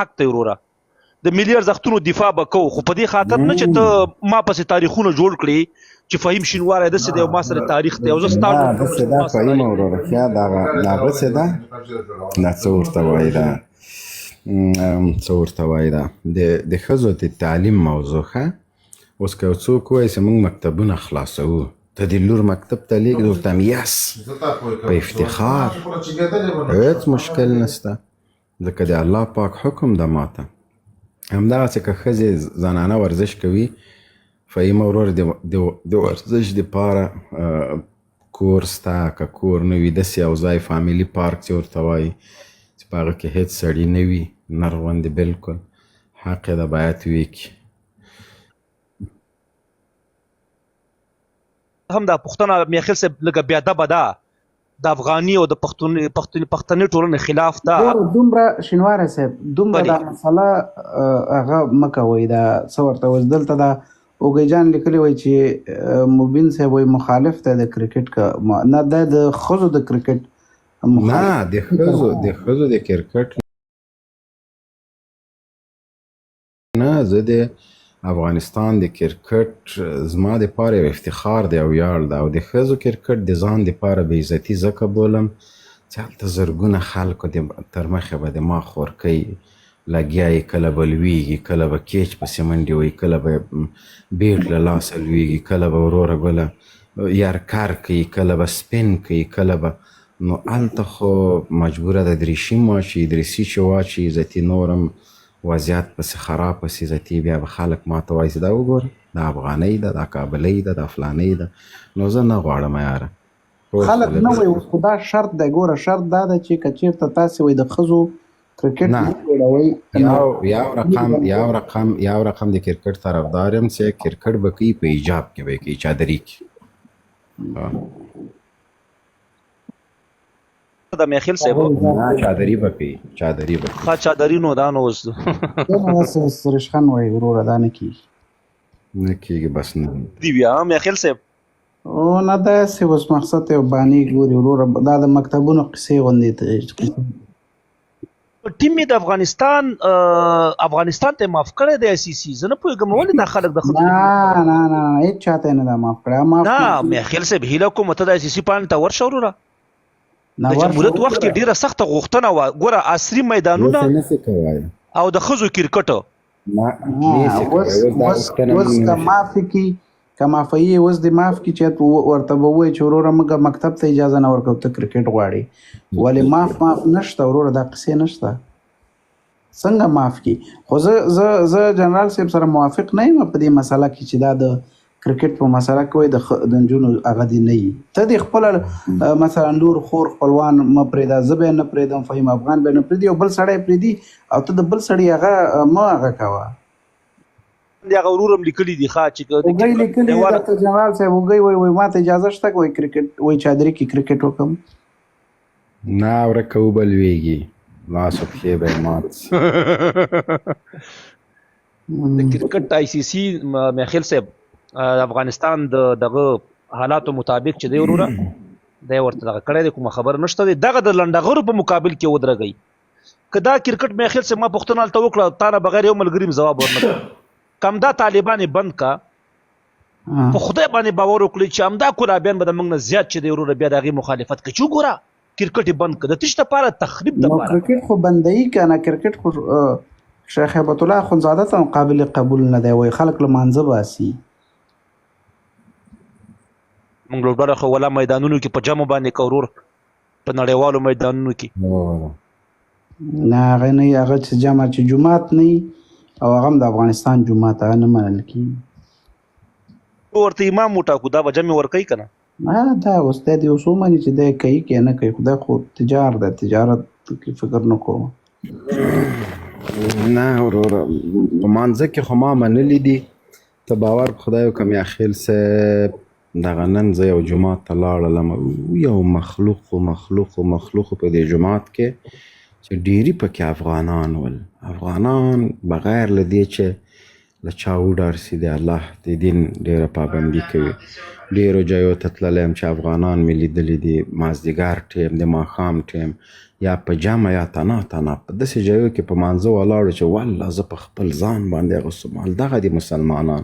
حق دی وروره د ملي ارزښتونو دفاع به کوو خو په دې خاطر نه چې ته ما پسې تاریخونه جوړ کړي چې فهیم شینواری داسې دی او ما سره تاریخ دی او زه ستا داسې دا فهیم وروره ښه دغسې ده دا څه ورته وایي دا څه ورته وایي دا د ښځو د تعلیم موضوع ښه اوس که یو څوک وایي چې موږ مکتبونه خلاصوو ته د لور مکتب ته لیږدې ورته هم یس په افتخار هېڅ مشکل نشته ځکه د الله پاک حکم ده ماته همدغسې که ښځې زنانه ورزش کوي فهیمه ورور د ورزش دپاره کور سته که کور نه وي داسې یو ځای فامیلي پارک چې ورته وایي چې په هغه کې هېڅ سړي نه وي نر غوندې بلکل حق یې ده باید وکړي هم دا پښتنه میخیل صاحب لږه بیادبه ده د افغاني او د پښتني ټولنې خلاف ده دومره شینواری صاحب دومره دا مسله هغه مه کوئ دا څه ورته وایي دلته دا اوږی جان لیکلی وایي چې مبین صاحب وایي مخالف دی د کرکټ نه دا د ښځو د کرکټ نه د ښځو د کرکټ نه زه د افغانستان د کرکټ زما دپاره یو افتخار دی او ویاړ ده او د ښځو کرکټ د ځان دپاره بې عزتي ځکه بولم چې هلته زرګونه خلکو تر مخې به د ما خورکۍ لګیا یي کله به لویږي کله به کیچ پسې منډې وهي کله به بیټ له لاسه لویږي کله به وروره ګله یرکر کوي کله به سپین کوي کله به نو هلته خو مجبوره ده دریشي واچي دریسي چې واچي عزتي نورم وضعیت پسې خراب پسې عزتي بیا به خلک ماته وایي چې دا وګوره دا افغانۍ ده دا کابلۍ ده دا فلانۍ ده نو زه نه غواړم یاره خلک نه وایي اوس خو دا شرط دی ګوره شرط دا ده چې که چېرته تاسې وایي د ښځو کرکټ یو رقم د کرکټ طرفدار یم چې کرکټ به کوي په ایجاب کې به یې کوي چادري کې د میخیل صاحب چادري به کوي چادري به ښه چادري نو دا نو اوس رشخن وایي وروره دا نه کېږي نه کېږي بس نه دی بیا میخیل صاحب او نه داسې اوس مقصد یو بانې ګوري وروره دا د مکتبونو قصې غوندې ټیم یې د افغانستان ته معاف کړی دی ICC زه نه پوهېږم ولې دا خلک د نه هېڅ چاته یې نه ده معاف کړی نه میخیل صاحب هیله کوم ته د ICC پاڼې ته ورشه وروره د جمهوریت وخت کې ډیره سخته غوښتنه وه ګوره عصري میدانونه او د ښځو کرکټ اوس که معافي کړي که معافوي اوس دې معاف کړي چې ورته به ووایي چې وروره موږ مکتب ته اجازه نه ورکوو ته کرکټ غواړې ولې معاف نشته وروره دا قصې نشته څنګه معاف کړي خو زه جنرال صاحب سره موافق نه یم په دې مسله کې چې دا د کرکټ په مسله کې وایي د نجونو هغه دې نه وي ته دې خپله مثلا لور خور خپلوان مه پرېږده زه به یې نه پرېږدم فهیم افغان به یې نه پرېږدي او بل سړی پرېږدي او ته د بل سړي هغه مه هغه کوه هغه ورور هم لیکلي دي ښه چې اوږی لیکلي دي درته جنرال صاحب اوږی وایي ما ته اجازه شته که وایي کرکټ وایي چادري کې کرکټ وکړم نه ورکه وبه لویږي لاس او پښې به یې مات د کرکټ ICC میخیل صاحب افغانستان دغه حالاتو مطابق چې دی وروره دی ورته دغه کړی دی کومه خبره نشته دی دغه د لنډغرو په مقابل کې ودرېږئ که دا کرکټ میخیل صاحب ما پوښتنه هلته وکړه تا نه بغیر یو ملګري جواب ورنه کړ که همدا طالبان یې بند کا په خدای باندې باور وکړئ چې همدا کلابیان به د موږ نه زیات چې دی وروره بیا د هغې مخالفت کوي چې وګوره کرکټ یې بند کړه د تش دپاره تخریب دپاره کرکټ خو بندوي که نه کرکټ خو شیخ هیبت الله اخندزاده ته قابل قبول نه دی وایي خلک له مانځه باسي موږ لوبډله خو ولا میدانونو کې په جمع باندې که ورور په نړیوالو میدانونو کې نه هغه نه هغه چې جمع چې جومات نه او هغه هم د افغانستان جومات هغه نه منل کېږي ورته امام وټاکو دا به جمع ورکوي که نه دا اوس دی اوس ومني چې دی کوي که نه کوي خدای خو تجار دی تجارت کې فکر نه کوم نه وروره په مانځه کې خو ما منلي دي ته باور په خدای وکړه میاخیل صاحب دغه نن زه یو جومات ته لاړلم یو مخلوق په دې جومات کې چې ډېري پکې افغانان ول افغانان بغیر له دې چې له چا وډارسي د الله د دین ډېره پابندي کوي ډېرو ځایو ته تللی یم چې افغانان مې لیدلي دي مازدیګر ټیم د ماښام ټیم یا په جمع یا تنا په داسې ځایو کې په مانځه ولاړو چې والله زه په خپل ځان باندې اغوستم دغه دي مسلمانان